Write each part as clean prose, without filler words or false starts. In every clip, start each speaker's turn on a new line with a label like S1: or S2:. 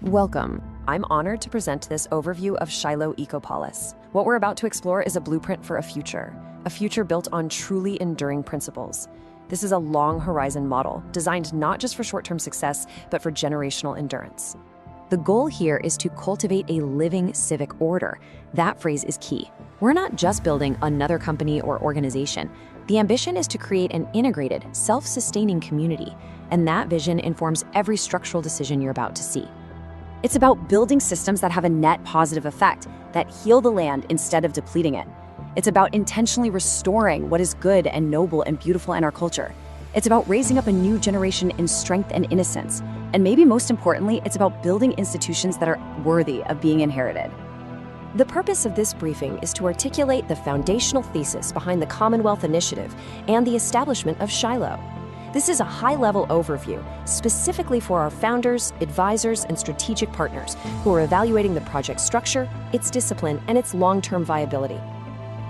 S1: Welcome. I'm honored to present this overview of Shiloh Eco-Polis. What we're about to explore is a blueprint for a future built on truly enduring principles. This is a long horizon model designed not just for short-term success, but for generational endurance. The goal here is to cultivate a living civic order. That phrase is key. We're not just building another company or organization. The ambition is to create an integrated, self-sustaining community, and that vision informs every structural decision you're about to see. It's about building systems that have a net positive effect, that heal the land instead of depleting it. It's about intentionally restoring what is good and noble and beautiful in our culture. It's about raising up a new generation in strength and innocence. And maybe most importantly, it's about building institutions that are worthy of being inherited. The purpose of this briefing is to articulate the foundational thesis behind the Commonwealth Initiative and the establishment of Shiloh. This is a high-level overview, specifically for our founders, advisors, and strategic partners who are evaluating the project structure, its discipline, and its long-term viability.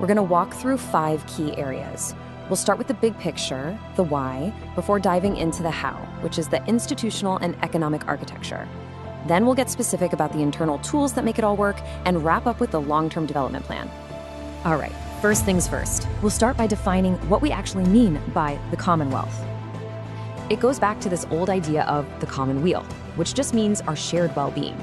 S1: We're going to walk through 5 key areas. We'll start with the big picture, the why, before diving into the how, which is the institutional and economic architecture. Then we'll get specific about the internal tools that make it all work and wrap up with the long-term development plan. All right, first things first. We'll start by defining what we actually mean by the Commonwealth. It goes back to this old idea of the common weal, which just means our shared well-being.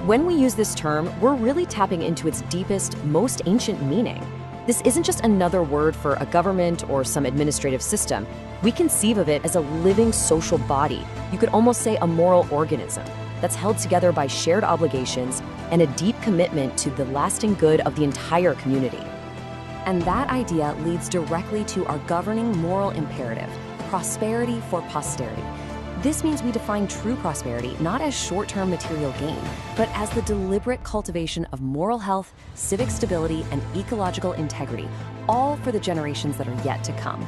S1: When we use this term, we're really tapping into its deepest, most ancient meaning. This isn't just another word for a government or some administrative system. We conceive of it as a living social body. You could almost say a moral organism that's held together by shared obligations and a deep commitment to the lasting good of the entire community. And that idea leads directly to our governing moral imperative: prosperity for posterity. This means we define true prosperity not as short-term material gain, but as the deliberate cultivation of moral health, civic stability, and ecological integrity, all for the generations that are yet to come.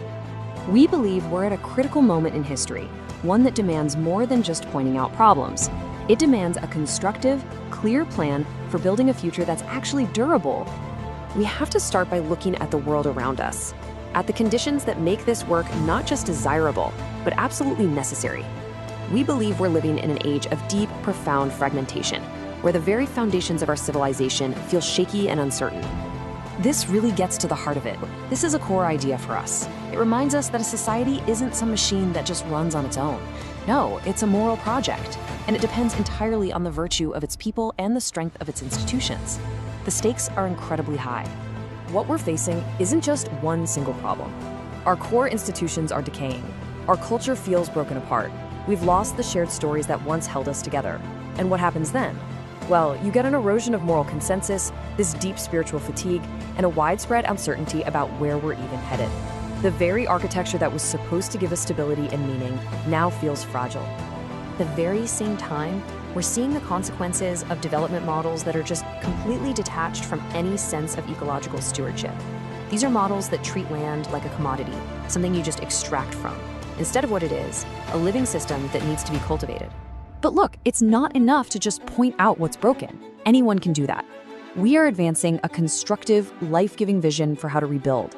S1: We believe we're at a critical moment in history, one that demands more than just pointing out problems. It demands a constructive, clear plan for building a future that's actually durable. We have to start by looking at the world around us, at the conditions that make this work not just desirable, but absolutely necessary. We believe we're living in an age of deep, profound fragmentation, where the very foundations of our civilization feel shaky and uncertain. This really gets to the heart of it. This is a core idea for us. It reminds us that a society isn't some machine that just runs on its own. No, it's a moral project, and it depends entirely on the virtue of its people and the strength of its institutions. The stakes are incredibly high. What we're facing isn't just one single problem. Our core institutions are decaying. Our culture feels broken apart. We've lost the shared stories that once held us together. And what happens then? Well, you get an erosion of moral consensus, this deep spiritual fatigue, and a widespread uncertainty about where we're even headed. The very architecture that was supposed to give us stability and meaning now feels fragile. At the very same time, we're seeing the consequences of development models that are just completely detached from any sense of ecological stewardship. These are models that treat land like a commodity, something you just extract from, instead of what it is, a living system that needs to be cultivated. But look, it's not enough to just point out what's broken. Anyone can do that. We are advancing a constructive, life-giving vision for how to rebuild.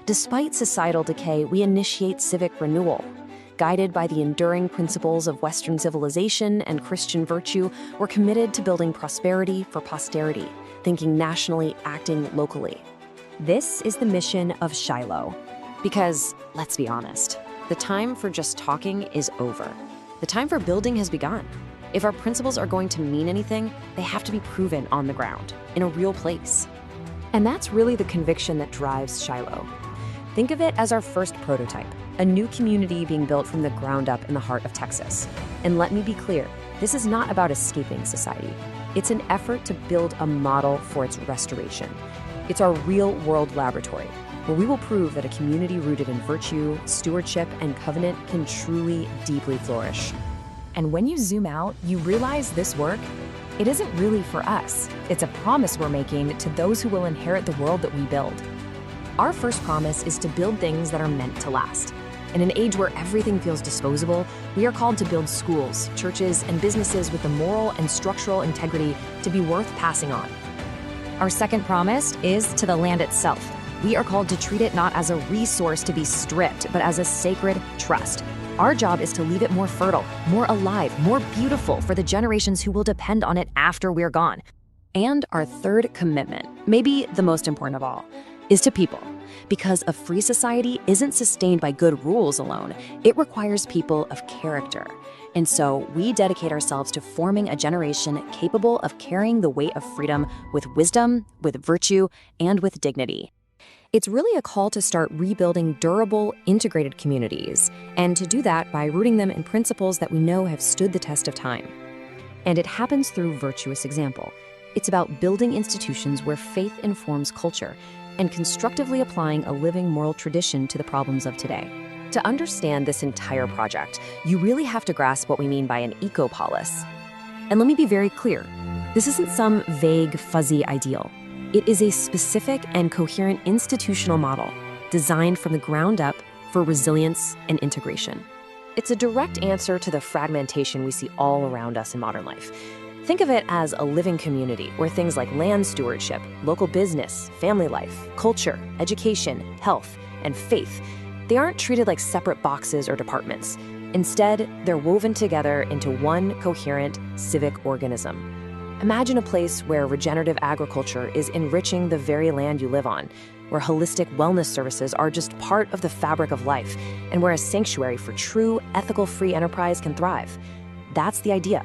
S1: Despite societal decay, we initiate civic renewal. Guided by the enduring principles of Western civilization and Christian virtue, we're committed to building prosperity for posterity, thinking nationally, acting locally. This is the mission of Shiloh. Because, let's be honest, the time for just talking is over. The time for building has begun. If our principles are going to mean anything, they have to be proven on the ground, in a real place. And that's really the conviction that drives Shiloh. Think of it as our first prototype, a new community being built from the ground up in the heart of Texas. And let me be clear, this is not about escaping society. It's an effort to build a model for its restoration. It's our real-world laboratory, where we will prove that a community rooted in virtue, stewardship, and covenant can truly, deeply flourish. And when you zoom out, you realize this work, it isn't really for us. It's a promise we're making to those who will inherit the world that we build. Our first promise is to build things that are meant to last. In an age where everything feels disposable, we are called to build schools, churches, and businesses with the moral and structural integrity to be worth passing on. Our second promise is to the land itself. We are called to treat it not as a resource to be stripped, but as a sacred trust. Our job is to leave it more fertile, more alive, more beautiful for the generations who will depend on it after we're gone. And our third commitment, maybe the most important of all, is to people. Because a free society isn't sustained by good rules alone. It requires people of character. And so we dedicate ourselves to forming a generation capable of carrying the weight of freedom with wisdom, with virtue, and with dignity. It's really a call to start rebuilding durable, integrated communities, and to do that by rooting them in principles that we know have stood the test of time. And it happens through virtuous example. It's about building institutions where faith informs culture and constructively applying a living moral tradition to the problems of today. To understand this entire project, you really have to grasp what we mean by an eco-polis. And let me be very clear, this isn't some vague, fuzzy ideal. It is a specific and coherent institutional model designed from the ground up for resilience and integration. It's a direct answer to the fragmentation we see all around us in modern life. Think of it as a living community where things like land stewardship, local business, family life, culture, education, health, and faith, they aren't treated like separate boxes or departments. Instead, they're woven together into one coherent civic organism. Imagine a place where regenerative agriculture is enriching the very land you live on, where holistic wellness services are just part of the fabric of life, and where a sanctuary for true, ethical, free enterprise can thrive. That's the idea.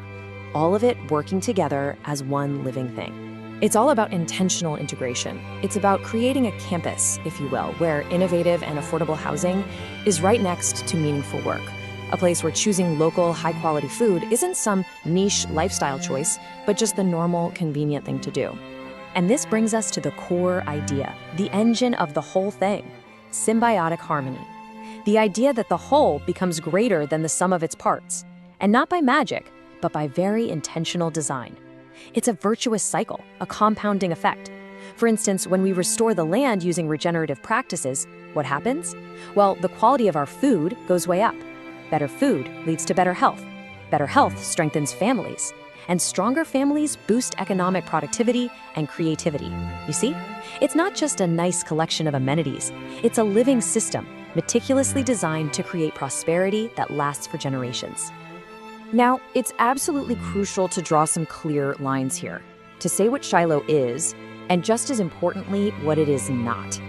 S1: All of it working together as one living thing. It's all about intentional integration. It's about creating a campus, if you will, where innovative and affordable housing is right next to meaningful work. A place where choosing local, high-quality food isn't some niche lifestyle choice, but just the normal, convenient thing to do. And this brings us to the core idea, the engine of the whole thing, symbiotic harmony. The idea that the whole becomes greater than the sum of its parts, and not by magic, but by very intentional design. It's a virtuous cycle, a compounding effect. For instance, when we restore the land using regenerative practices, what happens? Well, the quality of our food goes way up. Better food leads to better health. Better health strengthens families. And stronger families boost economic productivity and creativity. You see? It's not just a nice collection of amenities. It's a living system, meticulously designed to create prosperity that lasts for generations. Now, it's absolutely crucial to draw some clear lines here, to say what Shiloh is, and just as importantly, what it is not.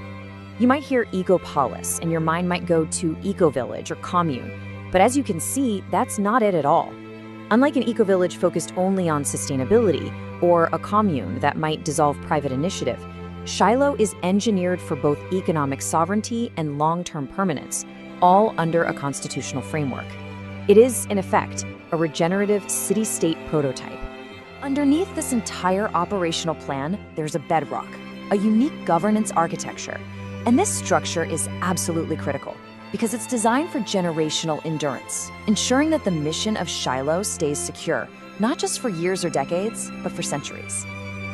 S1: You might hear eco-polis, and your mind might go to eco-village or commune, but as you can see, that's not it at all. Unlike an eco-village focused only on sustainability, or a commune that might dissolve private initiative, Shiloh is engineered for both economic sovereignty and long-term permanence, all under a constitutional framework. It is, in effect, a regenerative city-state prototype. Underneath this entire operational plan, there's a bedrock, a unique governance architecture. And this structure is absolutely critical because it's designed for generational endurance, ensuring that the mission of Shiloh stays secure, not just for years or decades, but for centuries.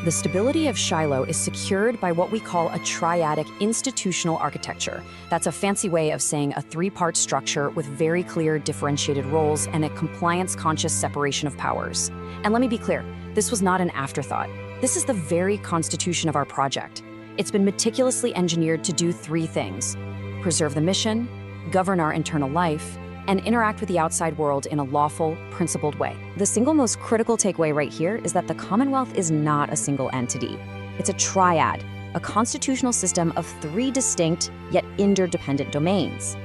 S1: The stability of Shiloh is secured by what we call a triadic institutional architecture. That's a fancy way of saying a three-part structure with very clear differentiated roles and a compliance-conscious separation of powers. And let me be clear, this was not an afterthought. This is the very constitution of our project. It's been meticulously engineered to do three things: preserve the mission, govern our internal life, and interact with the outside world in a lawful, principled way. The single most critical takeaway right here is that the Commonwealth is not a single entity. It's a triad, a constitutional system of three distinct yet interdependent domains.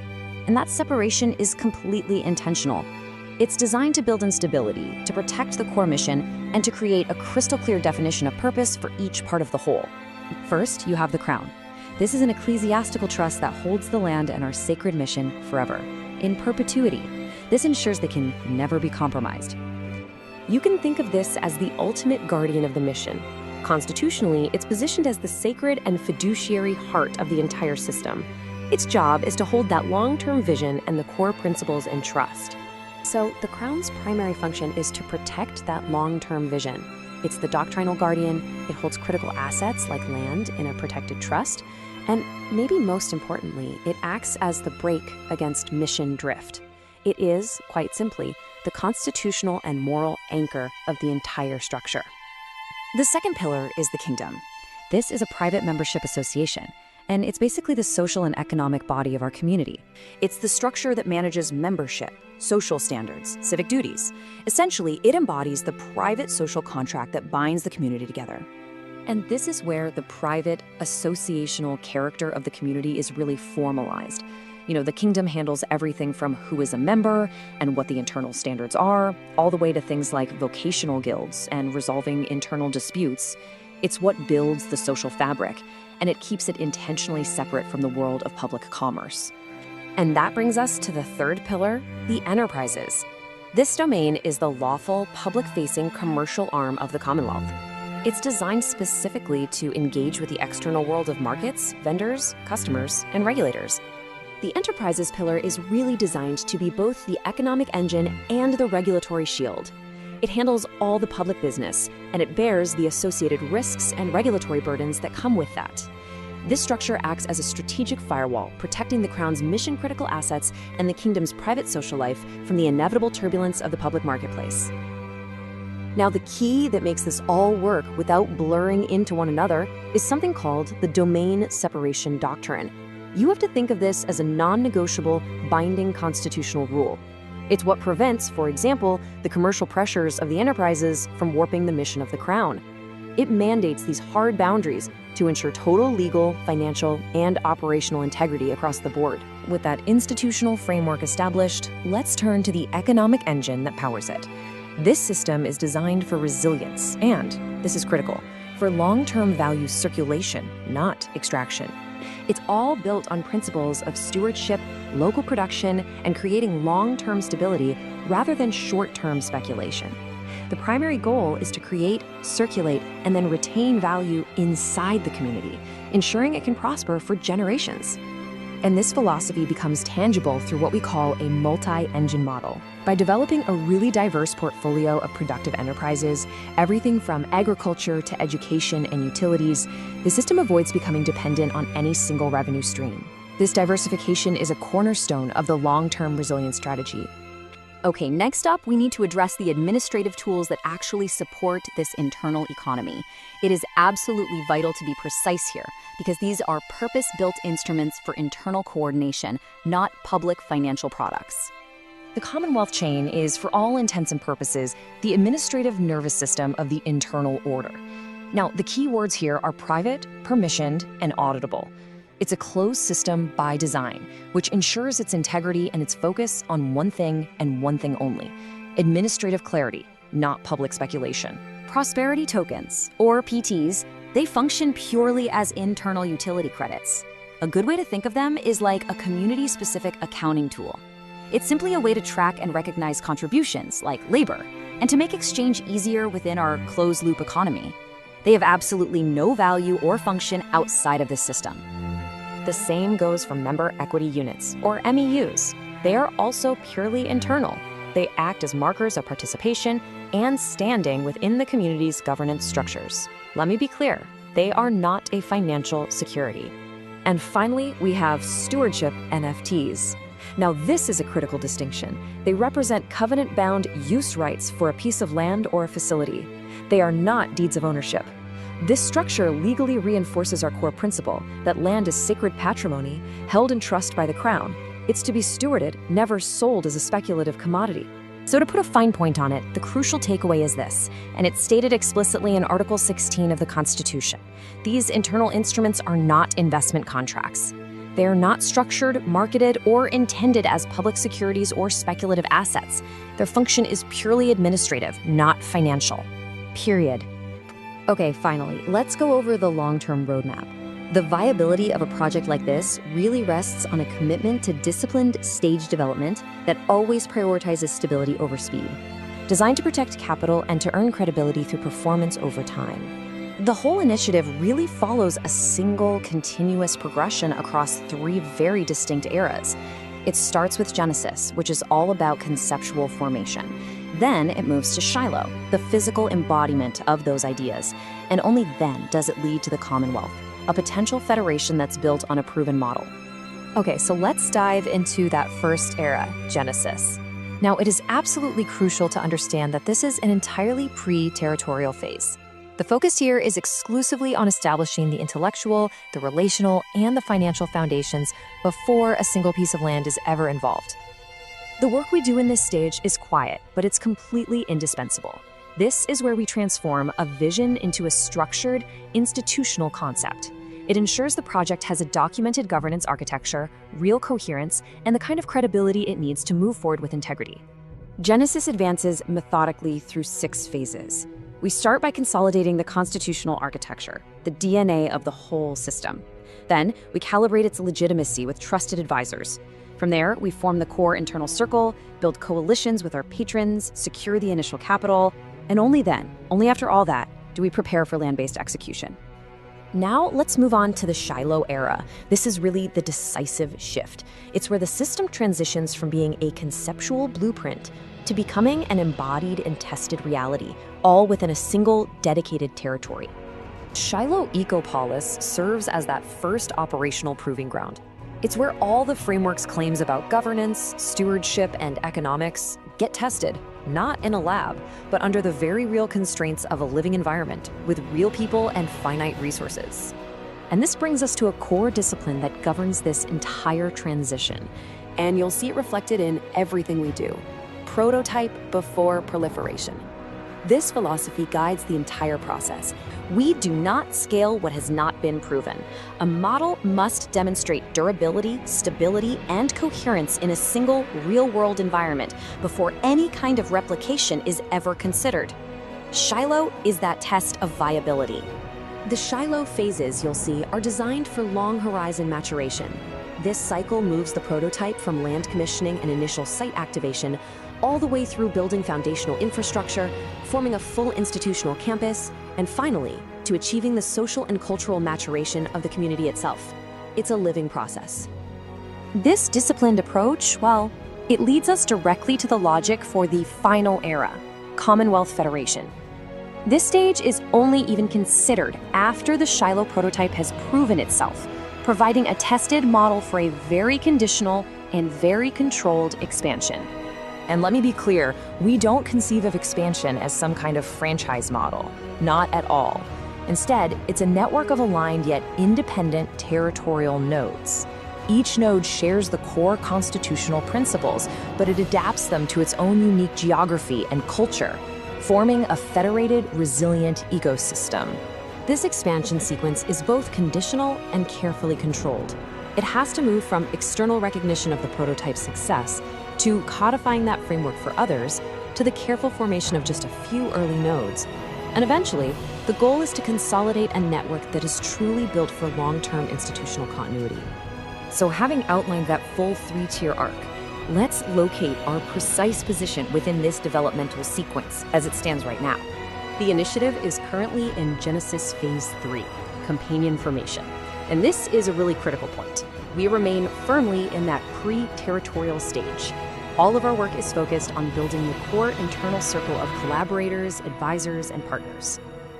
S1: And that separation is completely intentional. It's designed to build in stability, to protect the core mission, and to create a crystal clear definition of purpose for each part of the whole. First, you have the crown. This is an ecclesiastical trust that holds the land and our sacred mission forever, in perpetuity. This ensures they can never be compromised. You can think of this as the ultimate guardian of the mission. Constitutionally, it's positioned as the sacred and fiduciary heart of the entire system. Its job is to hold that long-term vision and the core principles in trust. So the crown's primary function is to protect that long-term vision. It's the doctrinal guardian. It holds critical assets like land in a protected trust. And maybe most importantly, it acts as the brake against mission drift. It is, quite simply, the constitutional and moral anchor of the entire structure. The second pillar is the kingdom. This is a private membership association,
S2: and it's basically the social and economic body of our community.
S3: It's the structure that manages membership, social standards, civic duties. Essentially, it embodies the private social contract that binds the community together.
S1: And this is where the private, associational character of the community is really formalized. The kingdom handles everything from who is a member and what the internal standards are, all the way to things like vocational guilds and resolving internal disputes. It's what builds the social fabric, and it keeps it intentionally separate from the world of public commerce. And that brings us to the third pillar, the enterprises. This domain is the lawful, public-facing commercial arm of the Commonwealth. It's designed specifically to engage with the external world of markets, vendors, customers, and regulators. The enterprises pillar is really designed to be both the economic engine and the regulatory shield. It handles all the public business, and it bears the associated risks and regulatory burdens that come with that. This structure acts as a strategic firewall, protecting the Crown's mission-critical assets and the kingdom's private social life from the inevitable turbulence of the public marketplace. Now, the key that makes this all work without blurring into one another is something called the domain separation doctrine. You have to think of this as a non-negotiable, binding constitutional rule. It's what prevents, for example, the commercial pressures of the enterprises from warping the mission of the Crown. It mandates these hard boundaries to ensure total legal, financial, and operational integrity across the board. With that institutional framework established, let's turn to the economic engine that powers it. This system is designed for resilience and, this is critical, for long-term value circulation, not extraction. It's all built on principles of stewardship, local production, and creating long-term stability rather than short-term speculation. The primary goal is to create, circulate, and then retain value inside the community, ensuring it can prosper for generations. And this philosophy becomes tangible through what we call a multi-engine model. By developing a really diverse portfolio of productive enterprises, everything from agriculture to education and utilities, the system avoids becoming dependent on any single revenue stream. This diversification is a cornerstone of the long-term resilience strategy.
S3: Okay, next up, we need to address the administrative tools that actually support this internal economy. It is absolutely vital to be precise here, because these are purpose-built instruments for internal coordination, not public financial products.
S1: The Commonwealth chain is, for all intents and purposes, the administrative nervous system of the internal order. Now, the key words here are private, permissioned, and auditable. It's a closed system by design, which ensures its integrity and its focus on one thing and one thing only: administrative clarity, not public speculation.
S3: Prosperity tokens, or PTs, they function purely as internal utility credits. A good way to think of them is like a community-specific accounting tool. It's simply a way to track and recognize contributions, like labor, and to make exchange easier within our closed-loop economy. They have absolutely no value or function outside of this system.
S1: The same goes for member equity units, or MEUs. They are also purely internal. They act as markers of participation and standing within the community's governance structures. Let me be clear, they are not a financial security. And finally, we have stewardship NFTs. Now, this is a critical distinction. They represent covenant-bound use rights for a piece of land or a facility. They are not deeds of ownership. This structure legally reinforces our core principle that land is sacred patrimony, held in trust by the Crown. It's to be stewarded, never sold as a speculative commodity. So to put a fine point on it, the crucial takeaway is this, and it's stated explicitly in Article 16 of the Constitution. These internal instruments are not investment contracts. They are not structured, marketed, or intended as public securities or speculative assets. Their function is purely administrative, not financial. Period. Okay, finally, let's go over the long-term roadmap. The viability of a project like this really rests on a commitment to disciplined stage development that always prioritizes stability over speed, designed to protect capital and to earn credibility through performance over time. The whole initiative really follows a single, continuous progression across three very distinct eras. It starts with Genesis, which is all about conceptual formation. Then it moves to Shiloh, the physical embodiment of those ideas, and only then does it lead to the Commonwealth, a potential federation that's built on a proven model. Okay, so let's dive into that first era, Genesis. Now, it is absolutely crucial to understand that this is an entirely pre-territorial phase. The focus here is exclusively on establishing the intellectual, the relational, and the financial foundations before a single piece of land is ever involved. The work we do in this stage is quiet, but it's completely indispensable. This is where we transform a vision into a structured, institutional concept. It ensures the project has a documented governance architecture, real coherence, and the kind of credibility it needs to move forward with integrity. Genesis advances methodically through 6 phases. We start by consolidating the constitutional architecture, the DNA of the whole system. Then, we calibrate its legitimacy with trusted advisors. From there, we form the core internal circle, build coalitions with our patrons, secure the initial capital, and only then, only after all that, do we prepare for land-based execution. Now, let's move on to the Shiloh era. This is really the decisive shift. It's where the system transitions from being a conceptual blueprint to becoming an embodied and tested reality, all within a single, dedicated territory. Shiloh Eco-Polis serves as that first operational proving ground. It's where all the framework's claims about governance, stewardship, and economics get tested, not in a lab, but under the very real constraints of a living environment with real people and finite resources. And this brings us to a core discipline that governs this entire transition. And you'll see it reflected in everything we do. Prototype before proliferation. This philosophy guides the entire process. We do not scale what has not been proven. A model must demonstrate durability, stability, and coherence in a single real-world environment before any kind of replication is ever considered. Shiloh is that test of viability. The Shiloh phases, you'll see, are designed for long-horizon maturation. This cycle moves the prototype from land commissioning and initial site activation all the way through building foundational infrastructure, forming a full institutional campus, and finally, to achieving the social and cultural maturation of the community itself. It's a living process. This disciplined approach, well, it leads us directly to the logic for the final era, Commonwealth Federation. This stage is only even considered after the Shiloh prototype has proven itself, providing a tested model for a very conditional and very controlled expansion. And let me be clear, we don't conceive of expansion as some kind of franchise model. Not at all. Instead, it's a network of aligned yet independent territorial nodes. Each node shares the core constitutional principles, but it adapts them to its own unique geography and culture, forming a federated, resilient ecosystem. This expansion sequence is both conditional and carefully controlled. It has to move from external recognition of the prototype's success to codifying that framework for others, to the careful formation of just a few early nodes. And eventually, the goal is to consolidate a network that is truly built for long-term institutional continuity. So having outlined that full 3-tier arc, let's locate our precise position within this developmental sequence as it stands right now. The initiative is currently in Genesis Phase 3, companion formation. And this is a really critical point. We remain firmly in that pre-territorial stage. All of our work is focused on building the core internal circle of collaborators, advisors, and partners.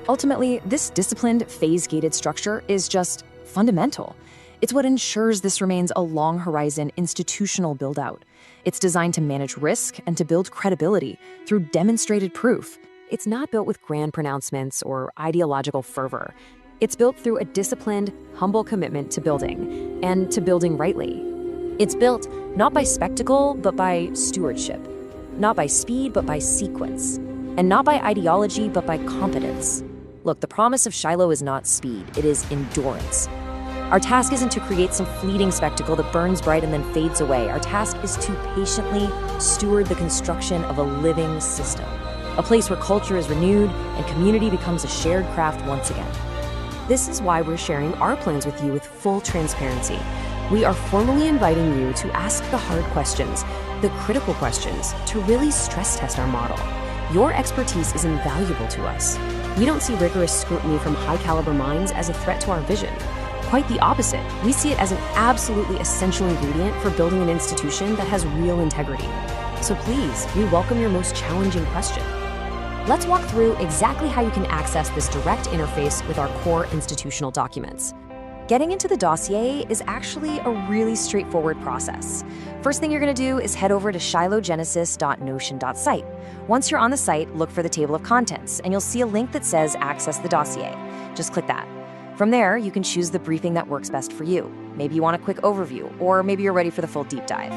S1: Ultimately, this disciplined, phase-gated structure is just fundamental. It's what ensures this remains a long-horizon institutional build-out. It's designed to manage risk and to build credibility through demonstrated proof. It's not built with grand pronouncements or ideological fervor. It's built through a disciplined, humble commitment to building, and to building rightly. It's built not by spectacle, but by stewardship. Not by speed, but by sequence. And not by ideology, but by competence. Look, the promise of Shiloh is not speed, it is endurance. Our task isn't to create some fleeting spectacle that burns bright and then fades away. Our task is to patiently steward the construction of a living system. A place where culture is renewed and community becomes a shared craft once again. This is why we're sharing our plans with you with full transparency. We are formally inviting you to ask the hard questions, the critical questions, to really stress test our model. Your expertise is invaluable to us. We don't see rigorous scrutiny from high-caliber minds as a threat to our vision. Quite the opposite. We see it as an absolutely essential ingredient for building an institution that has real integrity. So please, we welcome your most challenging question. Let's walk through exactly how you can access this direct interface with our core institutional documents.
S3: Getting into the dossier is actually a really straightforward process. First thing you're going to do is head over to shilohgenesis.notion.site. Once you're on the site, look for the table of contents, and you'll see a link that says Access the Dossier. Just click that. From there, you can choose the briefing that works best for you. Maybe you want a quick overview, or maybe you're ready for the full deep dive.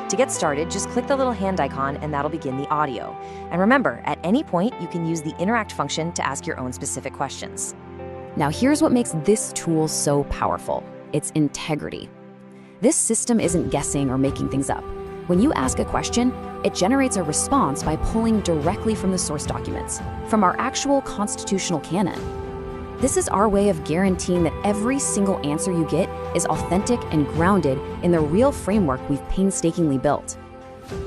S3: To get started, just click the little hand icon and that'll begin the audio. And remember, at any point, you can use the interact function to ask your own specific questions.
S2: Now here's what makes this tool so powerful. It's integrity. This system isn't guessing or making things up. When you ask a question, it generates a response by pulling directly from the source documents, from our actual constitutional canon. This is our way of guaranteeing that every single answer you get is authentic and grounded in the real framework we've painstakingly built.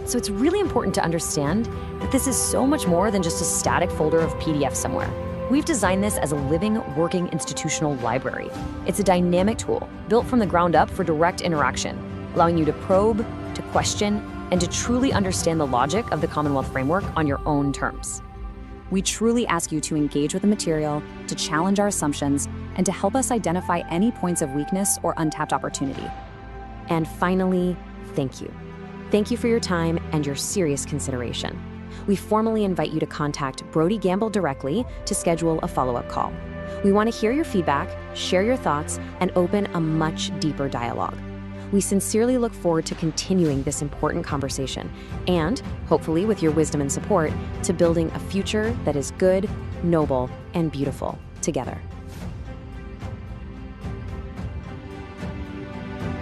S1: So it's really important to understand that this is so much more than just a static folder of PDFs somewhere. We've designed this as a living, working institutional library. It's a dynamic tool built from the ground up for direct interaction, allowing you to probe, to question, and to truly understand the logic of the Commonwealth framework on your own terms.
S2: We truly ask you to engage with the material, to challenge our assumptions, and to help us identify any points of weakness or untapped opportunity.
S1: And finally, thank you. Thank you for your time and your serious consideration. We formally invite you to contact Brody Gamble directly to schedule a follow-up call. We want to hear your feedback, share your thoughts, and open a much deeper dialogue. We sincerely look forward to continuing this important conversation and, hopefully with your wisdom and support, to building a future that is good, noble, and beautiful together.